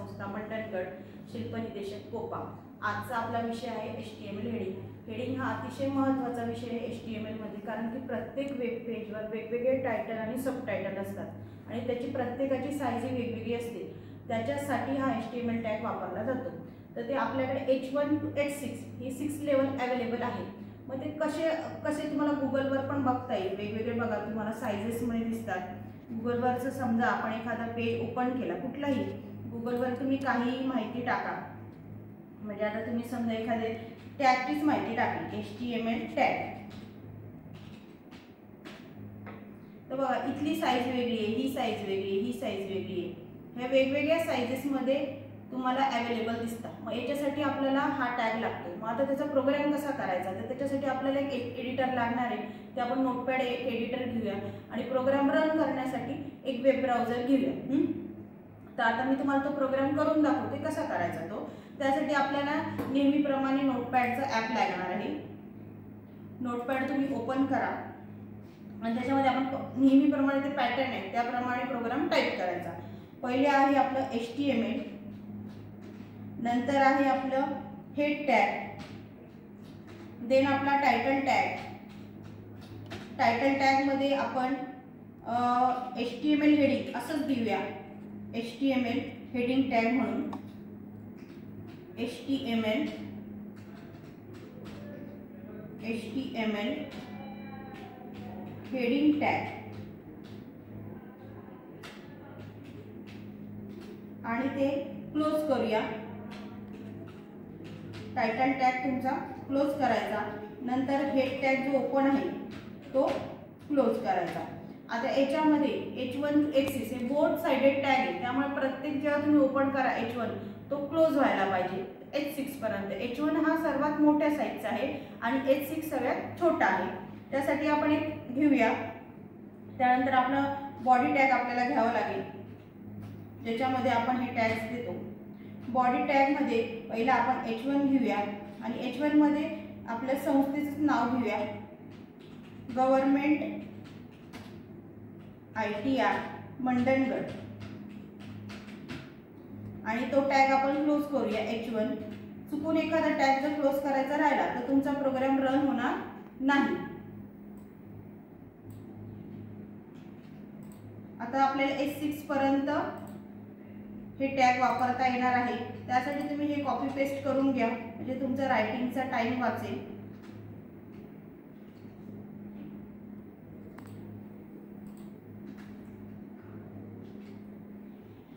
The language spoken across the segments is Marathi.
संस्था मंडणगड, शिल्पनिदेशक कोपा। आजचा आपला विषय आहे HTML हेडिंग। हेडिंग हा अतिशय महत्त्वाचा विषय आहे HTML मध्ये, कारण की प्रत्येक वेब पेजवर वेगवेगळे टायटल आणि सब टायटल असतात आणि त्याची प्रत्येकाची साईज वेगवेगळी असते। त्याच्यासाठी हा HTML टॅग वापरला जातो। तर ते आपल्याकडे H1 to H6 he 6 level available आहे। मग ते कसे तुम्हाला गुगलवर पण बघता येईल। वेगवेगळे बघा तुम्हाला साइजेसमध्ये दिसतात। गुगलवरचं समजा आपण एखादा पेज ओपन केला, कुठलाही गुगलवर तुम्ही काही माहिती टाका, म्हणजे आता तुम्ही समजा एखादे टॅगचीच माहिती टाकली HTML टॅग, तर बघा इथली साईज वेगळी आहे, ही साईज वेगळी आहे, ही साईज वेगळी आहे। ह्या वेगवेगळ्या साइजेसमध्ये तुम्हाला अवेलेबल दिसतात। मग याच्यासाठी आपल्याला हा टॅग लागतो। मग आता त्याचा प्रोग्राम कसा करायचा, तर त्याच्यासाठी आपल्याला एक एडिटर लागणार आहे। ते आपण नोटपॅड एक एडिटर घेऊया आणि प्रोग्राम रन करण्यासाठी एक वेब ब्राउझर घेऊया। तर आता मी तुम्हाला तो प्रोग्राम करून दाखवते कसा करायचा तो। त्यासाठी आपल्याला नेहमीप्रमाणे नोटपॅडचं ॲप लागणार आहे। नोटपॅड तुम्ही ओपन करा आणि त्याच्यामध्ये आपण नेहमीप्रमाणे ते पॅटर्न आहे त्याप्रमाणे प्रोग्राम टाईप करायचा। पहिले आहे आपलं HTML, नंतर आहे आपलं हेड टॅग, देन आपला टायटल टॅग। टायटल टॅग मध्ये आपण HTML हेडिंग असंच देऊया, HTML हेडिंग टॅग म्हणून HTML हेडिंग टॅग, आणि ते क्लोज करूया। टायटल टॅग तुमचा क्लोज करायचा, नंतर हेड टॅग जो ओपन आहे तो क्लोज करायचा। आता याच्यामध्ये H1 to H6 हे बोथ साइडेड टॅग आहे, त्यामुळे प्रत्येक जेव्हा तुम्ही ओपन करा H1 तो क्लोज व्हायला पाहिजे H6 पर्यंत। H1 हा सर्वात मोठ्या साईजचा आहे आणि H6 सगळ्यात छोटा आहे। त्यासाठी आपण एक घेऊया। त्यानंतर आपलं बॉडी टॅग आपल्याला घ्यावं लागेल, ज्याच्यामध्ये आपण हे टॅग्स देतो। बॉडी टॅग मध्ये पहिला आपण H1 घेऊया आणि H1 मध्ये आपल्या संस्थेचं नाव घेऊया, गव्हर्नमेंट ITR मंडणगड, आणि तो टॅग आपण क्लोज करूया H1। चुकून एखादा टॅग जर क्लोज करायचा राहिला तर तुमचा प्रोग्राम रन होणार नाही। आता आपल्याला H6 पर्यंत हे टॅग वापरता येणार आहे। त्यासाठी तुम्ही हे कॉपी पेस्ट करून घ्या, म्हणजे तुमचा रायटिंगचा टाइम वाचेल।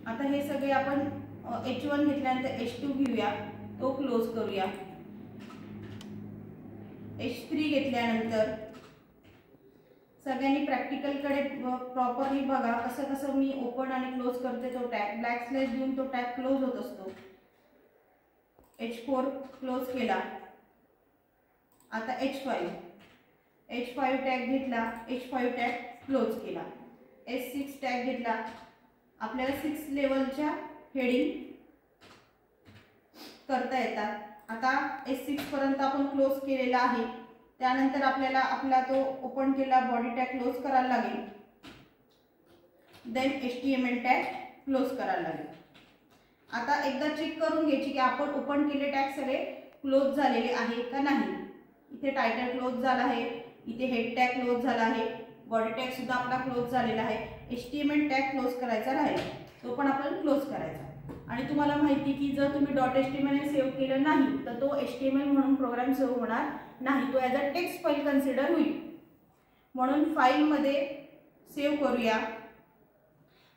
आता हे सगळे आपण H1 घेतल्यानंतर H2 घेऊया, तो क्लोज करूया। H3 घेतल्यानंतर सगळ्यांनी प्रॅक्टिकलकडे प्रॉपरली बघा, कसं कसं मी ओपन आणि क्लोज करते तो टॅग। बॅक स्लॅश देऊन तो टॅग क्लोज होत असतो। H4 क्लोज केला। आता H5 टॅग घेतला, H5 टॅग क्लोज केला। H6 टॅग घेतला, आपल्याला 6 लेवलच्या हेडिंग करता येतात। आता H6 पर्यंत आपण क्लोज केलेला आहे। त्यानंतर आपल्याला आपला तो ओपन केला बॉडी टॅग क्लोज करायला लागेल, देन HTML टॅग क्लोज करायला लागेल। आता एकदा चेक करून घ्यायची की आपण ओपन केले टॅग सगळे क्लोज झालेले आहे का नाही। इथे टायटल क्लोज झाला आहे, इथे हेड टॅग क्लोज झाला आहे, बॉडी टॅग सुद्धा आपला क्लोज झालेला आहे। HTML टॅग क्लोज करायचा राहील, तो पण आपण क्लोज करायचा। आणि तुम्हाला माहिती की जर तुम्ही .html सेव्ह केलं नाही तर तो HTML म्हणून प्रोग्राम सेव्ह होणार नाही, तो as a text file consider होईल। म्हणून फाईलमध्ये सेव्ह करूया।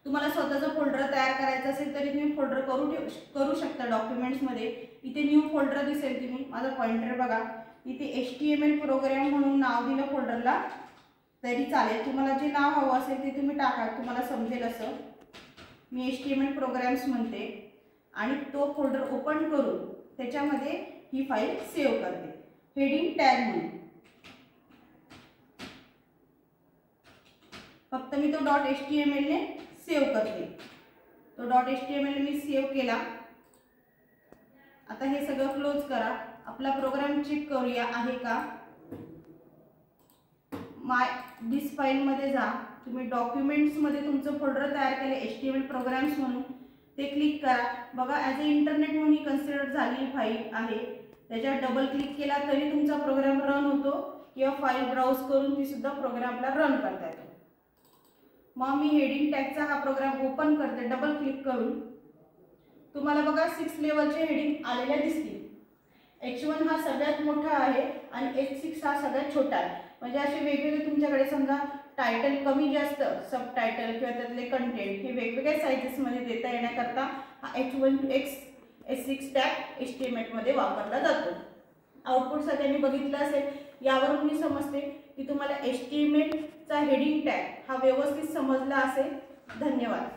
तुम्हाला स्वतःचा फोल्डर तयार करायचा असेल तरी तुम्ही फोल्डर करू शकता डॉक्युमेंट्समध्ये। इथे न्यू फोल्डर दिसेल, तुम्ही माझा पॉइंटर बघा, इथे HTML प्रोग्राम म्हणून नाव दिलं फोल्डरला तरी चालेल। तुम्हाला जे नाव हवं असेल ते तुम्ही टाका, तुम्हाला समजेल असं। मी HTML प्रोग्राम्स म्हणते आणि तो फोल्डर ओपन करून त्याच्यामध्ये ही फाईल सेव्ह करते हेडिंग टॅग म्हणून। फक्त मी तो .html ने सेव्ह करते, तो .html मी सेव्ह केला। आता हे सगळं क्लोज करा, आपला प्रोग्राम चेक करूया आहे का। दिस फाईल मध्ये जा, तुम्ही डॉक्युमेंट्स मध्ये तुमचं फोल्डर तयार केले HTML प्रोग्राम्स म्हणून, ते क्लिक करा. बघा ॲज अ इंटरनेट म्हणून ही कन्सिडर झालेली फाईल आहे. त्याच्यावर डबल क्लिक केला तरी तुमचा प्रोग्राम रन होतो किंवा फाईल ब्राउज करून ती सुद्धा प्रोग्रामला रन करता येतो. मग मी हेडिंग टॅगचा हा प्रोग्राम ओपन करते डबल क्लिक करून. तुम्हाला बघा 6 लेवलचे हेडिंग आलेल्या दिसतील. H1 हा सगळ्यात मोठा आहे आणि H6 हा सगळ्यात छोटा आहे. म्हणजे असे वेगवेगळे तुमच्याकडे समजा टायटल कमी जास्त, सब टायटल किंवा त्यातले कंटेंट हे वेगवेगळ्या साइजेसमध्ये देता येण्याकरता हा H1 to H6 tag HTML मध्ये वापरला जातो. आउटपुट सगळ्यांनी बघितलं असेल. यावरून मी समजते की तुम्हाला HTML चा हेडिंग टॅग हा व्यवस्थित समजला असेल. धन्यवाद.